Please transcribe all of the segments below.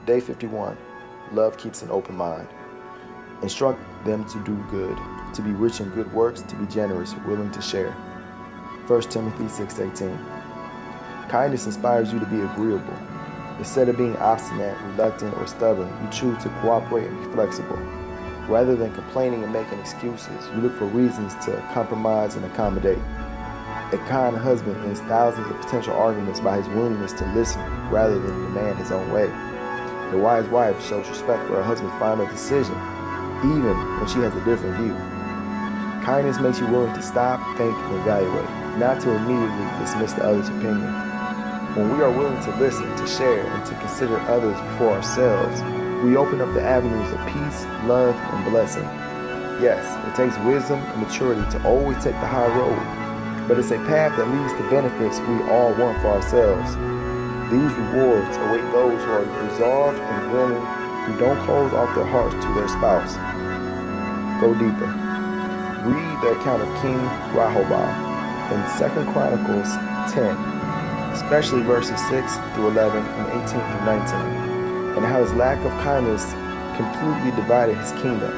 Day 51. Love keeps an open mind. Instruct them to do good, to be rich in good works, to be generous, willing to share. 1 Timothy 6:18. Kindness inspires you to be agreeable. Instead of being obstinate, reluctant, or stubborn, you choose to cooperate and be flexible. Rather than complaining and making excuses, you look for reasons to compromise and accommodate. A kind husband ends thousands of potential arguments by his willingness to listen rather than demand his own way. A wise wife shows respect for her husband's final decision, even when she has a different view. Kindness makes you willing to stop, think, and evaluate, not to immediately dismiss the other's opinion. When we are willing to listen, to share, and to consider others before ourselves, we open up the avenues of peace, love, and blessing. Yes, it takes wisdom and maturity to always take the high road, but it's a path that leads to benefits we all want for ourselves. These rewards await those who are resolved and willing, who don't close off their hearts to their spouse. Go deeper. Read the account of King Rehoboam in 2 Chronicles 10, especially verses 6 through 11 and 18 through 19, and how his lack of kindness completely divided his kingdom.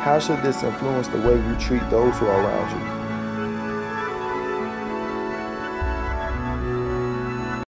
How should this influence the way you treat those who are around you?